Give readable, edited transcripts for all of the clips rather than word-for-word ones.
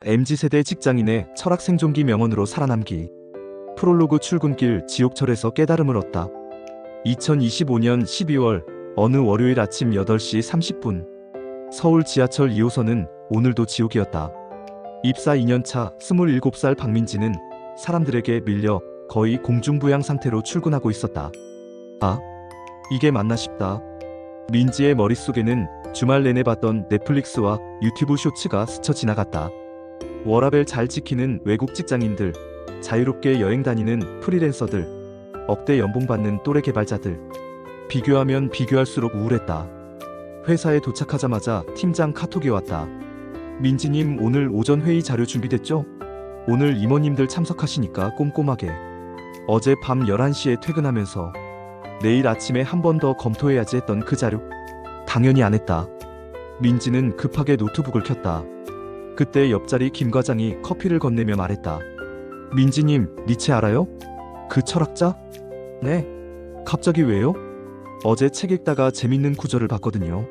MZ세대 직장인의 철학 생존기 명언으로 살아남기. 프롤로그 출근길 지옥철에서 깨달음을 얻다. 2025년 12월 어느 월요일 아침 8시 30분 서울 지하철 2호선은 오늘도 지옥이었다. 입사 2년차 27살 박민지는 사람들에게 밀려 거의 공중부양 상태로 출근하고 있었다. 아, 이게 맞나 싶다. 민지의 머릿속에는 주말 내내 봤던 넷플릭스와 유튜브 쇼츠가 스쳐 지나갔다. 워라밸 잘 지키는 외국 직장인들, 자유롭게 여행 다니는 프리랜서들, 억대 연봉 받는 또래 개발자들. 비교하면 비교할수록 우울했다. 회사에 도착하자마자 팀장 카톡이 왔다. 민지님, 오늘 오전 회의 자료 준비됐죠? 오늘 임원님들 참석하시니까 꼼꼼하게. 어제 밤 11시에 퇴근하면서 내일 아침에 한 번 더 검토해야지 했던 그 자료. 당연히 안 했다. 민지는 급하게 노트북을 켰다. 그때 옆자리 김 과장이 커피를 건네며 말했다. 민지님, 니체 알아요? 그 철학자? 네. 갑자기 왜요? 어제 책 읽다가 재밌는 구절을 봤거든요.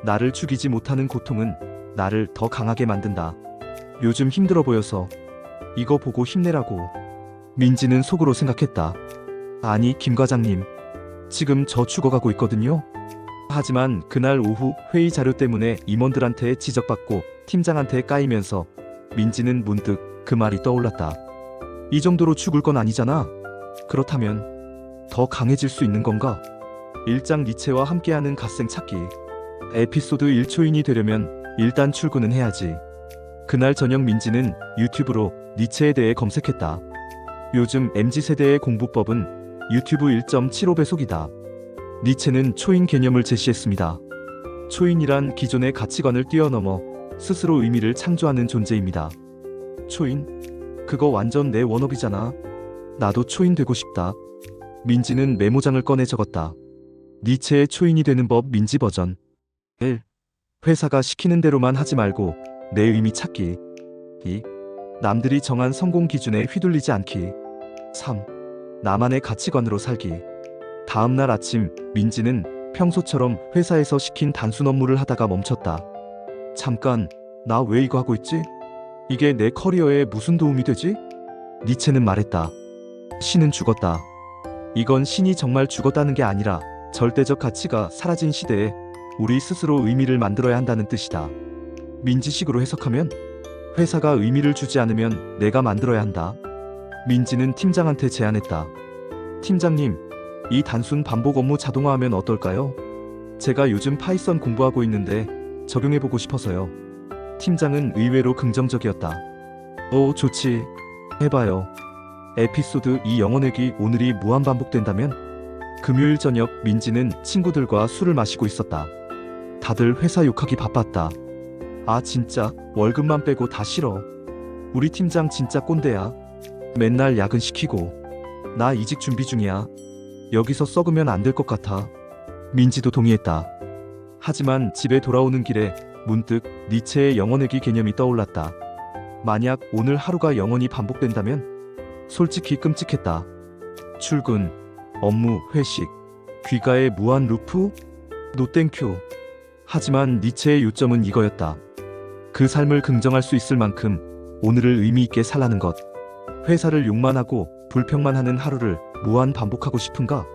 나를 죽이지 못하는 고통은 나를 더 강하게 만든다. 요즘 힘들어 보여서 이거 보고 힘내라고. 민지는 속으로 생각했다. 아니, 김 과장님, 지금 저 죽어가고 있거든요. 하지만 그날 오후 회의 자료 때문에 임원들한테 지적받고 팀장한테 까이면서 민지는 문득 그 말이 떠올랐다. 이 정도로 죽을 건 아니잖아. 그렇다면 더 강해질 수 있는 건가? 일장 니체와 함께하는 갓생 찾기. 에피소드 1초인이 되려면 일단 출근은 해야지. 그날 저녁 민지는 유튜브로 니체에 대해 검색했다. 요즘 MZ세대의 공부법은 유튜브 1.75배속이다. 니체는 초인 개념을 제시했습니다. 초인이란 기존의 가치관을 뛰어넘어 스스로 의미를 창조하는 존재입니다. 초인? 그거 완전 내 워너비잖아. 나도 초인 되고 싶다. 민지는 메모장을 꺼내 적었다. 니체의 초인이 되는 법 민지 버전 1. 회사가 시키는 대로만 하지 말고 내 의미 찾기. 2. 남들이 정한 성공 기준에 휘둘리지 않기. 3. 나만의 가치관으로 살기. 다음날 아침 민지는 평소처럼 회사에서 시킨 단순 업무를 하다가 멈췄다. 잠깐, 나 왜 이거 하고 있지? 이게 내 커리어에 무슨 도움이 되지? 니체는 말했다. 신은 죽었다. 이건 신이 정말 죽었다는 게 아니라 절대적 가치가 사라진 시대에 우리 스스로 의미를 만들어야 한다는 뜻이다. 민지식으로 해석하면 회사가 의미를 주지 않으면 내가 만들어야 한다. 민지는 팀장한테 제안했다. 팀장님, 이 단순 반복 업무 자동화하면 어떨까요? 제가 요즘 파이썬 공부하고 있는데 적용해보고 싶어서요. 팀장은 의외로 긍정적이었다. 오, 좋지. 해봐요. 에피소드 2 영어내기. 오늘이 무한 반복된다면? 금요일 저녁 민지는 친구들과 술을 마시고 있었다. 다들 회사 욕하기 바빴다. 아, 진짜 월급만 빼고 다 싫어. 우리 팀장 진짜 꼰대야. 맨날 야근 시키고. 나 이직 준비 중이야. 여기서 썩으면 안 될 것 같아. 민지도 동의했다. 하지만 집에 돌아오는 길에 문득 니체의 영어내기 개념이 떠올랐다. 만약 오늘 하루가 영원히 반복된다면? 솔직히 끔찍했다. 출근, 업무, 회식, 귀가의 무한 루프? 노 땡큐. 하지만 니체의 요점은 이거였다. 그 삶을 긍정할 수 있을 만큼 오늘을 의미 있게 살라는 것. 회사를 욕만 하고 불평만 하는 하루를 무한 반복하고 싶은가?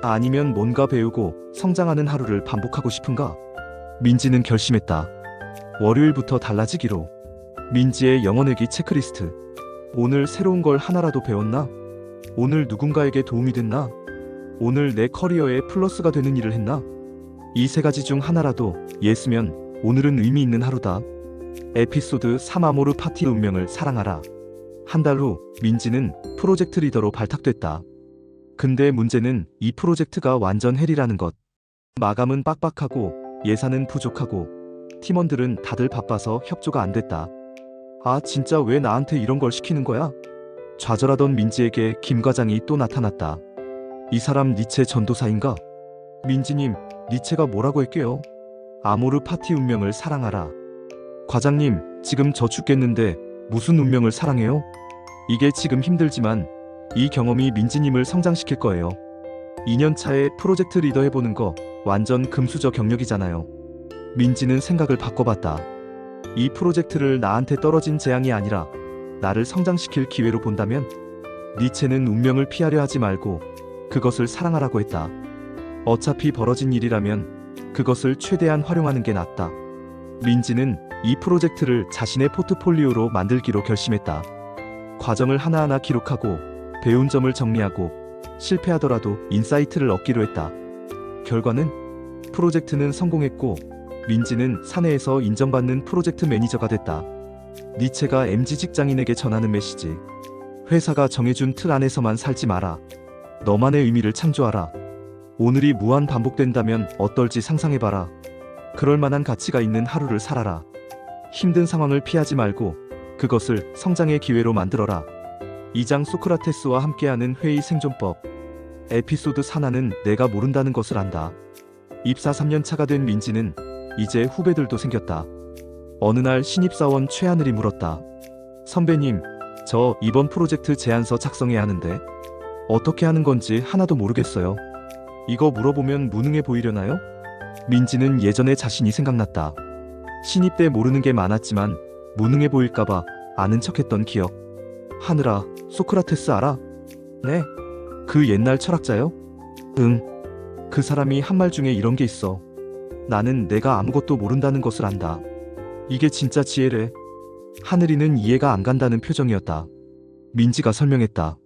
아니면 뭔가 배우고 성장하는 하루를 반복하고 싶은가? 민지는 결심했다. 월요일부터 달라지기로. 민지의 영어내기 체크리스트. 오늘 새로운 걸 하나라도 배웠나? 오늘 누군가에게 도움이 됐나? 오늘 내 커리어에 플러스가 되는 일을 했나? 이 세 가지 중 하나라도 예스면 오늘은 의미 있는 하루다. 에피소드 3 아모르 파티. 운명을 사랑하라. 한 달 후 민지는 프로젝트 리더로 발탁됐다. 근데 문제는 이 프로젝트가 완전 헬이라는 것. 마감은 빡빡하고 예산은 부족하고 팀원들은 다들 바빠서 협조가 안 됐다. 아, 진짜 왜 나한테 이런 걸 시키는 거야? 좌절하던 민지에게 김 과장이 또 나타났다. 이 사람 니체 전도사인가? 민지님, 니체가 뭐라고 했게요? 아모르 파티. 운명을 사랑하라. 과장님, 지금 저 죽겠는데 무슨 운명을 사랑해요? 이게 지금 힘들지만 이 경험이 민지님을 성장시킬 거예요. 2년차에 프로젝트 리더 해보는 거 완전 금수저 경력이잖아요. 민지는 생각을 바꿔봤다. 이 프로젝트를 나한테 떨어진 재앙이 아니라 나를 성장시킬 기회로 본다면 니체는 운명을 피하려 하지 말고 그것을 사랑하라고 했다. 어차피 벌어진 일이라면 그것을 최대한 활용하는 게 낫다. 민지는 이 프로젝트를 자신의 포트폴리오로 만들기로 결심했다. 과정을 하나하나 기록하고 배운 점을 정리하고 실패하더라도 인사이트를 얻기로 했다. 결과는 프로젝트는 성공했고 민지는 사내에서 인정받는 프로젝트 매니저가 됐다. 니체가 MZ 직장인에게 전하는 메시지. 회사가 정해준 틀 안에서만 살지 마라. 너만의 의미를 창조하라. 오늘이 무한 반복된다면 어떨지 상상해봐라. 그럴 만한 가치가 있는 하루를 살아라. 힘든 상황을 피하지 말고 그것을 성장의 기회로 만들어라. 2장 소크라테스와 함께하는 회의 생존법. 에피소드 4나는 내가 모른다는 것을 안다. 입사 3년 차가 된 민지는 이제 후배들도 생겼다. 어느 날 신입사원 최하늘이 물었다. 선배님, 저 이번 프로젝트 제안서 작성해야 하는데 어떻게 하는 건지 하나도 모르겠어요. 이거 물어보면 무능해 보이려나요? 민지는 예전의 자신이 생각났다. 신입 때 모르는 게 많았지만 무능해 보일까봐 아는 척했던 기억. 하늘아, 소크라테스 알아? 네. 그 옛날 철학자요? 응. 그 사람이 한 말 중에 이런 게 있어. 나는 내가 아무것도 모른다는 것을 안다. 이게 진짜 지혜래. 하늘이는 이해가 안 간다는 표정이었다. 민지가 설명했다.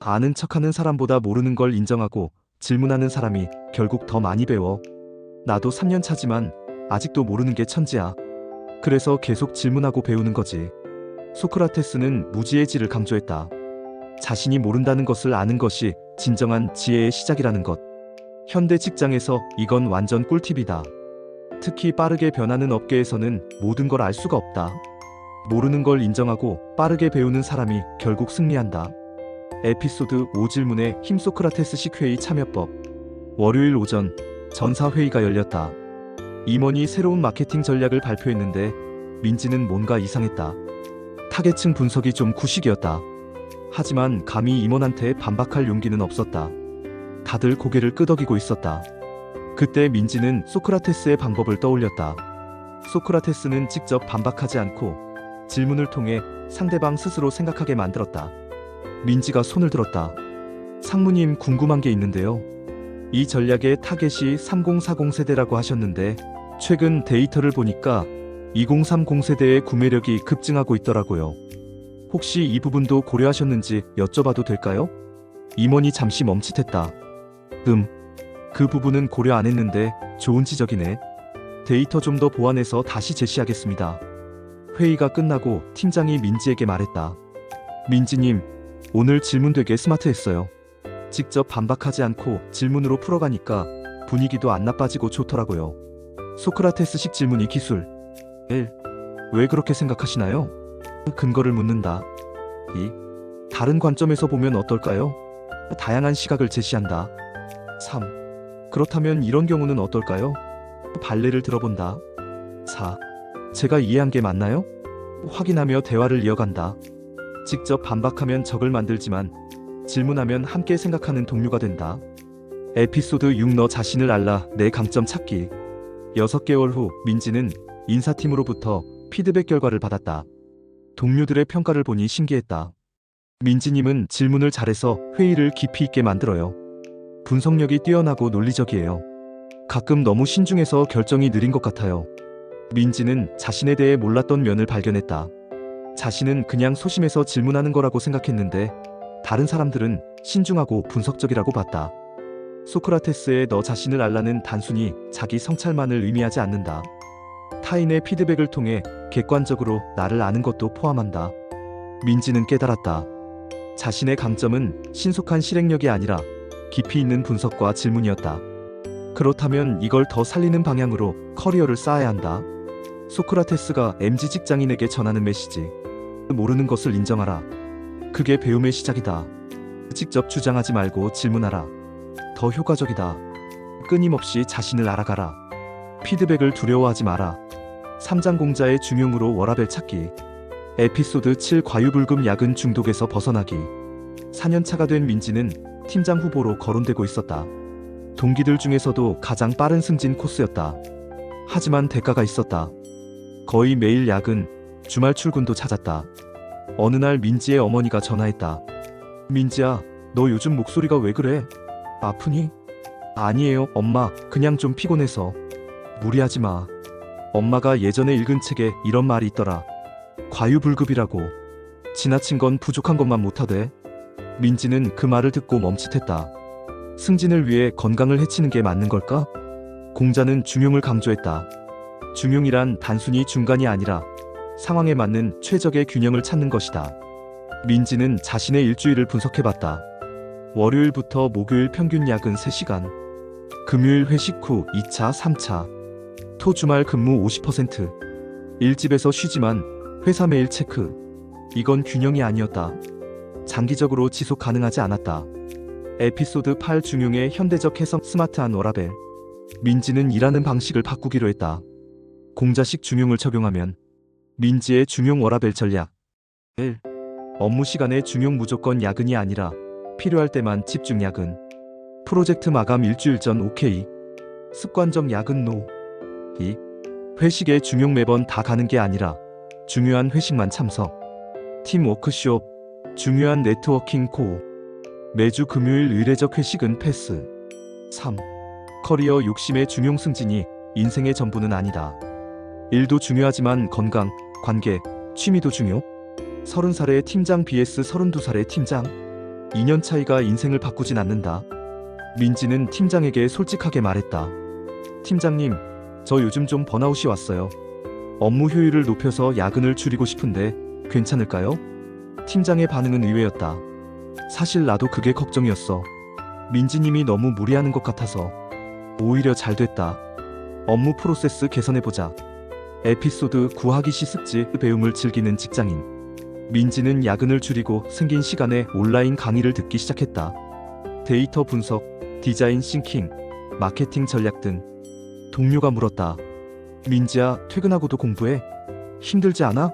아는 척하는 사람보다 모르는 걸 인정하고 질문하는 사람이 결국 더 많이 배워. 나도 3년 차지만 아직도 모르는 게 천지야. 그래서 계속 질문하고 배우는 거지. 소크라테스는 무지의 질을 강조했다. 자신이 모른다는 것을 아는 것이 진정한 지혜의 시작이라는 것. 현대 직장에서 이건 완전 꿀팁이다. 특히 빠르게 변하는 업계에서는 모든 걸 알 수가 없다. 모르는 걸 인정하고 빠르게 배우는 사람이 결국 승리한다. 에피소드 5 질문의 힘 소크라테스식 회의 참여법. 월요일 오전 전사회의가 열렸다. 임원이 새로운 마케팅 전략을 발표했는데 민지는 뭔가 이상했다. 타겟층 분석이 좀 구식이었다. 하지만 감히 임원한테 반박할 용기는 없었다. 다들 고개를 끄덕이고 있었다. 그때 민지는 소크라테스의 방법을 떠올렸다. 소크라테스는 직접 반박하지 않고 질문을 통해 상대방 스스로 생각하게 만들었다. 민지가 손을 들었다. 상무님, 궁금한 게 있는데요. 이 전략의 타겟이 3040 세대라고 하셨는데 최근 데이터를 보니까 2030 세대의 구매력이 급증하고 있더라고요. 혹시 이 부분도 고려하셨는지 여쭤봐도 될까요? 임원이 잠시 멈칫했다. 그 부분은 고려 안 했는데 좋은 지적이네. 데이터 좀 더 보완해서 다시 제시하겠습니다. 회의가 끝나고 팀장이 민지에게 말했다. 민지님, 오늘 질문 되게 스마트했어요. 직접 반박하지 않고 질문으로 풀어가니까 분위기도 안 나빠지고 좋더라고요. 소크라테스식 질문이 기술. 1. 왜 그렇게 생각하시나요? 근거를 묻는다. 2. 다른 관점에서 보면 어떨까요? 다양한 시각을 제시한다. 3. 그렇다면 이런 경우는 어떨까요? 발레를 들어본다. 4. 제가 이해한 게 맞나요? 확인하며 대화를 이어간다. 직접 반박하면 적을 만들지만 질문하면 함께 생각하는 동료가 된다. 에피소드 6 너 자신을 알라 내 강점 찾기. 6개월 후 민지는 인사팀으로부터 피드백 결과를 받았다. 동료들의 평가를 보니 신기했다. 민지님은 질문을 잘해서 회의를 깊이 있게 만들어요. 분석력이 뛰어나고 논리적이에요. 가끔 너무 신중해서 결정이 느린 것 같아요. 민지는 자신에 대해 몰랐던 면을 발견했다. 자신은 그냥 소심해서 질문하는 거라고 생각했는데 다른 사람들은 신중하고 분석적이라고 봤다. 소크라테스의 너 자신을 알라는 단순히 자기 성찰만을 의미하지 않는다. 타인의 피드백을 통해 객관적으로 나를 아는 것도 포함한다. 민지는 깨달았다. 자신의 강점은 신속한 실행력이 아니라 깊이 있는 분석과 질문이었다. 그렇다면 이걸 더 살리는 방향으로 커리어를 쌓아야 한다. 소크라테스가 MZ 직장인에게 전하는 메시지. 모르는 것을 인정하라. 그게 배움의 시작이다. 직접 주장하지 말고 질문하라. 더 효과적이다. 끊임없이 자신을 알아가라. 피드백을 두려워하지 마라. 3장 공자의 중용으로 워라밸 찾기. 에피소드 7 과유불급 야근 중독에서 벗어나기. 4년차가 된 민지는 팀장 후보로 거론되고 있었다. 동기들 중에서도 가장 빠른 승진 코스였다. 하지만 대가가 있었다. 거의 매일 야근, 주말 출근도 찾았다. 어느 날 민지의 어머니가 전화했다. 민지야, 너 요즘 목소리가 왜 그래? 아프니? 아니에요, 엄마. 그냥 좀 피곤해서. 무리하지 마. 엄마가 예전에 읽은 책에 이런 말이 있더라. 과유불급이라고. 지나친 건 부족한 것만 못하대. 민지는 그 말을 듣고 멈칫했다. 승진을 위해 건강을 해치는 게 맞는 걸까? 공자는 중용을 강조했다. 중용이란 단순히 중간이 아니라 상황에 맞는 최적의 균형을 찾는 것이다. 민지는 자신의 일주일을 분석해봤다. 월요일부터 목요일 평균 야근 3시간, 금요일 회식 후 2차, 3차, 토 주말 근무 50%, 일집에서 쉬지만 회사 메일 체크. 이건 균형이 아니었다. 장기적으로 지속 가능하지 않았다. 에피소드 8 중용의 현대적 해석 스마트한 워라벨. 민지는 일하는 방식을 바꾸기로 했다. 공자식 중용을 적용하면 민지의 중용 워라벨 전략 1. 업무 시간에 중용 무조건 야근이 아니라 필요할 때만 집중 야근. 프로젝트 마감 일주일 전 오케이. 습관적 야근 노. 2. 회식에 중용 매번 다 가는 게 아니라 중요한 회식만 참석. 팀 워크숍, 중요한 네트워킹 고. 매주 금요일 의례적 회식은 패스. 3. 커리어 욕심의 중용 승진이 인생의 전부는 아니다. 일도 중요하지만 건강, 관계, 취미도 중요. 30살의 팀장 vs 32살의 팀장. 2년 차이가 인생을 바꾸진 않는다. 민지는 팀장에게 솔직하게 말했다. 팀장님, 저 요즘 좀 번아웃이 왔어요. 업무 효율을 높여서 야근을 줄이고 싶은데 괜찮을까요? 팀장의 반응은 의외였다. 사실 나도 그게 걱정이었어. 민지님이 너무 무리하는 것 같아서. 오히려 잘 됐다. 업무 프로세스 개선해보자. 에피소드 9 하기시 습지 배움을 즐기는 직장인. 민지는 야근을 줄이고 생긴 시간에 온라인 강의를 듣기 시작했다. 데이터 분석, 디자인 싱킹, 마케팅 전략 등. 동료가 물었다. 민지야, 퇴근하고도 공부해? 힘들지 않아?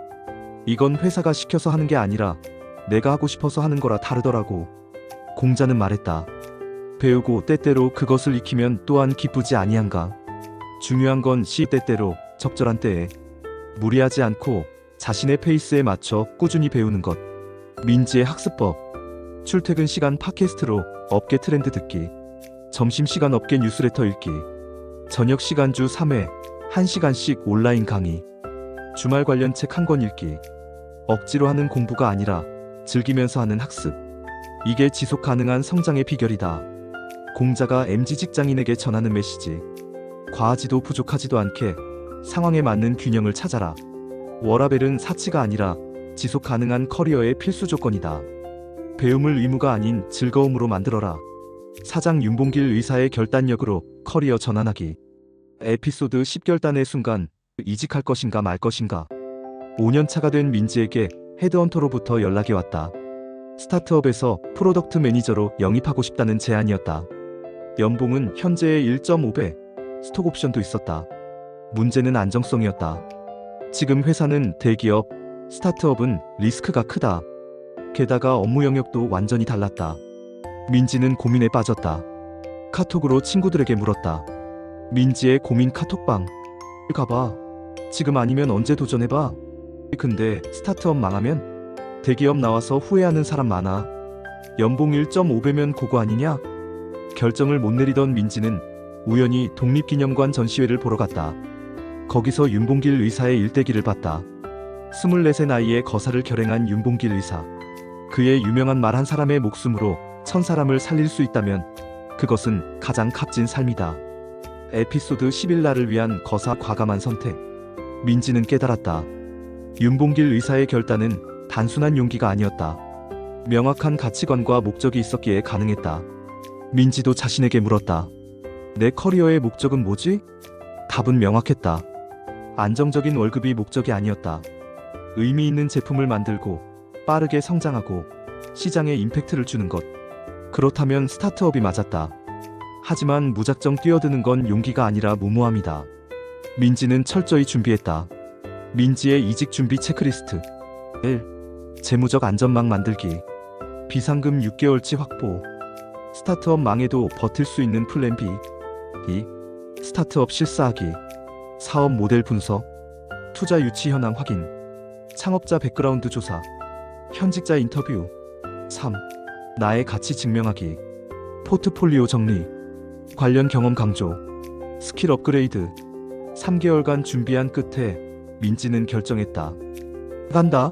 이건 회사가 시켜서 하는 게 아니라 내가 하고 싶어서 하는 거라 다르더라고. 공자는 말했다. 배우고 때때로 그것을 익히면 또한 기쁘지 아니한가. 중요한 건 시때때로 적절한 때에 무리하지 않고 자신의 페이스에 맞춰 꾸준히 배우는 것. 민지의 학습법. 출퇴근 시간 팟캐스트로 업계 트렌드 듣기. 점심시간 업계 뉴스레터 읽기. 저녁 시간 주 3회 1시간씩 온라인 강의. 주말 관련 책 한 권 읽기. 억지로 하는 공부가 아니라 즐기면서 하는 학습. 이게 지속 가능한 성장의 비결이다. 공자가 MZ 직장인에게 전하는 메시지. 과하지도 부족하지도 않게 상황에 맞는 균형을 찾아라. 워라벨은 사치가 아니라 지속 가능한 커리어의 필수 조건이다. 배움을 의무가 아닌 즐거움으로 만들어라. 사장 윤봉길 의사의 결단력으로 커리어 전환하기. 에피소드 10 결단의 순간. 이직할 것인가 말 것인가. 5년 차가 된 민지에게 헤드헌터로부터 연락이 왔다. 스타트업에서 프로덕트 매니저로 영입하고 싶다는 제안이었다. 연봉은 현재의 1.5배, 스톡 옵션도 있었다. 문제는 안정성이었다. 지금 회사는 대기업, 스타트업은 리스크가 크다. 게다가 업무 영역도 완전히 달랐다. 민지는 고민에 빠졌다. 카톡으로 친구들에게 물었다. 민지의 고민 카톡방. 가봐. 지금 아니면 언제 도전해봐. 근데 스타트업 망하면? 대기업 나와서 후회하는 사람 많아. 연봉 1.5배면 고거 아니냐? 결정을 못 내리던 민지는 우연히 독립기념관 전시회를 보러 갔다. 거기서 윤봉길 의사의 일대기를 봤다. 24세 나이에 거사를 결행한 윤봉길 의사. 그의 유명한 말 한 사람의 목숨으로 1000사람을 살릴 수 있다면 그것은 가장 값진 삶이다. 에피소드 10일 나를 위한 거사 과감한 선택. 민지는 깨달았다. 윤봉길 의사의 결단은 단순한 용기가 아니었다. 명확한 가치관과 목적이 있었기에 가능했다. 민지도 자신에게 물었다. 내 커리어의 목적은 뭐지? 답은 명확했다. 안정적인 월급이 목적이 아니었다. 의미 있는 제품을 만들고 빠르게 성장하고 시장에 임팩트를 주는 것. 그렇다면 스타트업이 맞았다. 하지만 무작정 뛰어드는 건 용기가 아니라 무모함이다. 민지는 철저히 준비했다. 민지의 이직 준비 체크리스트. 1. 재무적 안전망 만들기. 비상금 6개월치 확보. 스타트업 망해도 버틸 수 있는 플랜 B. 2. 스타트업 실사하기. 사업 모델 분석. 투자 유치 현황 확인. 창업자 백그라운드 조사. 현직자 인터뷰. 3. 나의 가치 증명하기. 포트폴리오 정리. 관련 경험 강조. 스킬 업그레이드. 3개월간 준비한 끝에 민지는 결정했다. 간다.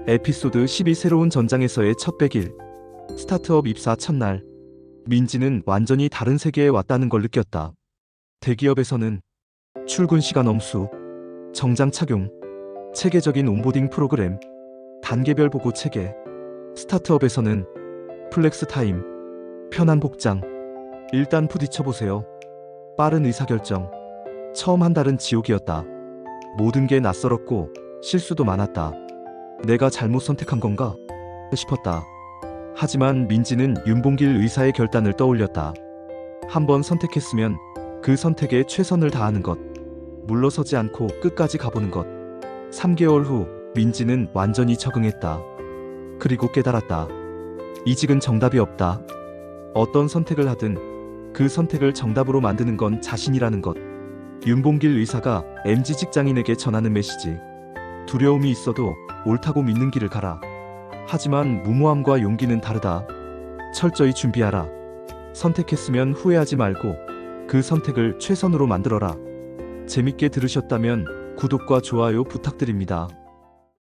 에피소드 12 새로운 전장에서의 첫 100일. 스타트업 입사 첫날. 민지는 완전히 다른 세계에 왔다는 걸 느꼈다. 대기업에서는 출근 시간 엄수, 정장 착용, 체계적인 온보딩 프로그램, 단계별 보고 체계. 스타트업에서는 플렉스 타임, 편한 복장. 일단 부딪혀보세요. 빠른 의사결정. 처음 한 달은 지옥이었다. 모든 게 낯설었고 실수도 많았다. 내가 잘못 선택한 건가 싶었다. 하지만 민지는 윤봉길 의사의 결단을 떠올렸다. 한번 선택했으면 그 선택에 최선을 다하는 것. 물러서지 않고 끝까지 가보는 것. 3개월 후 민지는 완전히 적응했다. 그리고 깨달았다. 이직은 정답이 없다. 어떤 선택을 하든 그 선택을 정답으로 만드는 건 자신이라는 것. 윤봉길 의사가 MZ 직장인에게 전하는 메시지. 두려움이 있어도 옳다고 믿는 길을 가라. 하지만 무모함과 용기는 다르다. 철저히 준비하라. 선택했으면 후회하지 말고 그 선택을 최선으로 만들어라. 재밌게 들으셨다면 구독과 좋아요 부탁드립니다.